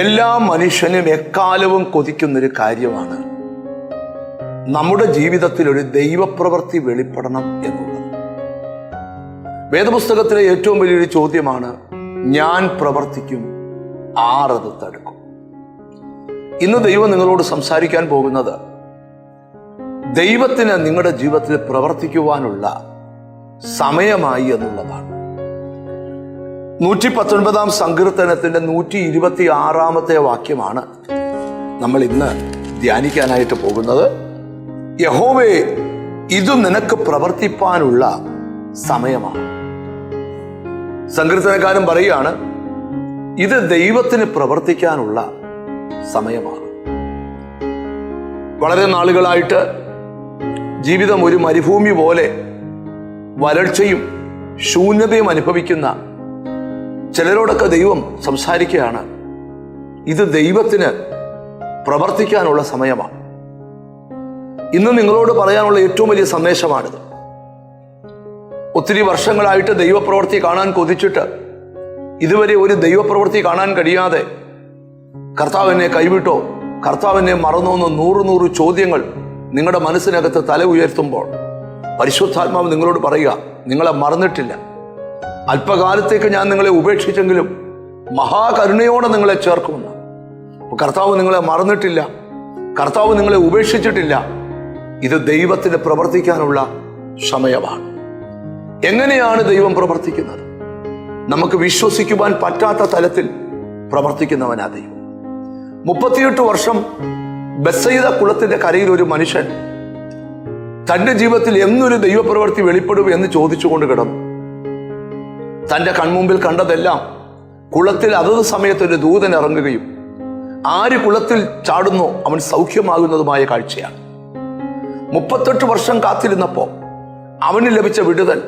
എല്ലാ മനുഷ്യനും എക്കാലവും കൊതിക്കുന്നൊരു കാര്യമാണ് നമ്മുടെ ജീവിതത്തിൽ ഒരു ദൈവപ്രവൃത്തി വെളിപ്പെടണം എന്നുള്ളത്. വേദപുസ്തകത്തിലെ ഏറ്റവും വലിയൊരു ചോദ്യമാണ്, ഞാൻ പ്രവർത്തിക്കും, ആരത് തടുക്കും? ഇന്ന് ദൈവം നിങ്ങളോട് സംസാരിക്കാൻ പോകുന്നത് ദൈവത്തിന് നിങ്ങളുടെ ജീവിതത്തിൽ പ്രവർത്തിക്കുവാനുള്ള സമയമായി എന്നുള്ളതാണ്. 119 സങ്കീർത്തനത്തിന്റെ 126 വാക്യമാണ് നമ്മൾ ഇന്ന് ധ്യാനിക്കാനായിട്ട് പോകുന്നത്. യഹോവേ, ഇത് നിനക്ക് പ്രവർത്തിപ്പാനുള്ള സമയമാണ്. സങ്കീർത്തനക്കാരൻ പറയുകയാണ്, ഇത് ദൈവത്തിന് പ്രവർത്തിക്കാനുള്ള സമയമാണ്. വളരെ നാളുകളായിട്ട് ജീവിതം ഒരു മരുഭൂമി പോലെ വരൾച്ചയും ശൂന്യതയും അനുഭവിക്കുന്ന ചിലരോടൊക്കെ ദൈവം സംസാരിക്കുകയാണ്, ഇത് ദൈവത്തിന് പ്രവർത്തിക്കാനുള്ള സമയമാണ്. ഇന്ന് നിങ്ങളോട് പറയാനുള്ള ഏറ്റവും വലിയ സന്ദേശമാണിത്. ഒത്തിരി വർഷങ്ങളായിട്ട് ദൈവപ്രവൃത്തി കാണാൻ കൊതിച്ചിട്ട് ഇതുവരെ ഒരു ദൈവപ്രവൃത്തി കാണാൻ കഴിയാതെ കർത്താവ് എന്നെ കൈവിട്ടോ, കർത്താവ് എന്നെ മറന്നോ എന്ന് 100 ചോദ്യങ്ങൾ നിങ്ങളുടെ മനസ്സിനകത്ത് തല ഉയർത്തുമ്പോൾ പരിശുദ്ധാത്മാവ് നിങ്ങളോട് പറയുക, നിങ്ങളെ മറന്നിട്ടില്ല. അല്പകാലത്തേക്ക് ഞാൻ നിങ്ങളെ ഉപേക്ഷിച്ചെങ്കിലും മഹാകരുണയോടെ നിങ്ങളെ ചേർക്കുമെന്ന്. കർത്താവ് നിങ്ങളെ മറന്നിട്ടില്ല, കർത്താവ് നിങ്ങളെ ഉപേക്ഷിച്ചിട്ടില്ല. ഇത് ദൈവത്തിന് പ്രവർത്തിക്കാനുള്ള സമയമാണ്. എങ്ങനെയാണ് ദൈവം പ്രവർത്തിക്കുന്നത്? നമുക്ക് വിശ്വസിക്കുവാൻ പറ്റാത്ത തലത്തിൽ പ്രവർത്തിക്കുന്നവനാ ദൈവം. 38 വർഷം ബെത്സയിദ കുളത്തിന്റെ കരയിൽ ഒരു മനുഷ്യൻ തന്റെ ജീവിതത്തിൽ എന്നൊരു ദൈവപ്രവൃത്തി വെളിപ്പെടും എന്ന് ചോദിച്ചുകൊണ്ട് കിടന്നു. തന്റെ കൺമുമ്പിൽ കണ്ടതെല്ലാം കുളത്തിൽ അതത് സമയത്ത് ഒരു ദൂതൻ ഇറങ്ങുകയും ആര് കുളത്തിൽ ചാടുന്നോ അവൻ സൗഖ്യമാകുന്നതുമായ കാഴ്ചയാണ്. 38 വർഷം കാത്തിരുന്നപ്പോ അവന് ലഭിച്ച വിടുതൽ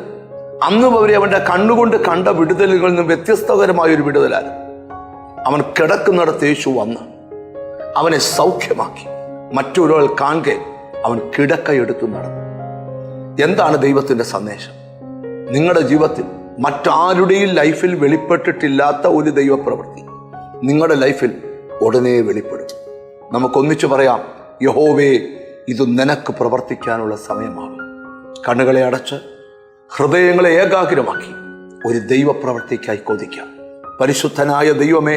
അന്ന് വരെ അവന്റെ കണ്ണുകൊണ്ട് കണ്ട വിടുതലുകളിൽ നിന്നും വ്യത്യസ്തകരമായ ഒരു വിടുതലായിരുന്നു. അവൻ കിടക്കുന്നിടത്ത് യേശു വന്ന് അവനെ സൗഖ്യമാക്കി. മറ്റൊരാൾ കാണെ അവൻ കിടക്കയെടുത്തു നടന്നു. എന്താണ് ദൈവത്തിന്റെ സന്ദേശം? നിങ്ങളുടെ ജീവിതത്തിൽ മറ്റാരുടെയും ലൈഫിൽ വെളിപ്പെട്ടിട്ടില്ലാത്ത ഒരു ദൈവപ്രവൃത്തി നിങ്ങളുടെ ലൈഫിൽ ഉടനെ വെളിപ്പെടും. നമുക്കൊന്നിച്ചു പറയാം, യഹോവേ, ഇത് നിനക്ക് പ്രവർത്തിക്കാനുള്ള സമയമാണ്. കണ്ണുകളെ അടച്ച് ഹൃദയങ്ങളെ ഏകാഗ്രമാക്കി ഒരു ദൈവപ്രവൃത്തിക്കായി കൊതിക്കാം. പരിശുദ്ധനായ ദൈവമേ,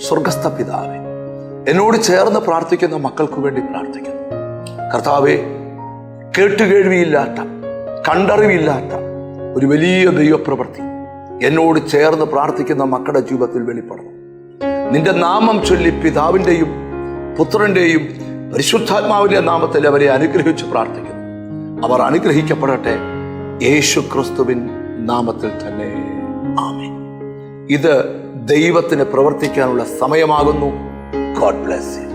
സ്വർഗസ്ഥ പിതാവേ, എന്നോട് ചേർന്ന് പ്രാർത്ഥിക്കുന്ന മക്കൾക്ക് വേണ്ടി പ്രാർത്ഥിക്കുന്നു. കർത്താവേ, കേട്ടുകേഴ്വിയില്ലാത്ത, കണ്ടറിവില്ലാത്ത ഒരു വലിയ ദൈവപ്രവൃത്തി എന്നോട് ചേർന്ന് പ്രാർത്ഥിക്കുന്ന മക്കളുടെ ജീവിതത്തിൽ വെളിപ്പെടണം. നിന്റെ നാമം ചൊല്ലി പിതാവിൻ്റെയും പുത്രന്റെയും പരിശുദ്ധാത്മാവിന്റെ നാമത്തിൽ അവരെ അനുഗ്രഹിച്ച് പ്രാർത്ഥിക്കുന്നു. അവർ അനുഗ്രഹിക്കപ്പെടട്ടെ, യേശു ക്രിസ്തുവിൻ നാമത്തിൽ തന്നെ. ആമേൻ. ഇത് ദൈവത്തിന് പ്രവർത്തിക്കാനുള്ള സമയമാകുന്നു. God bless you.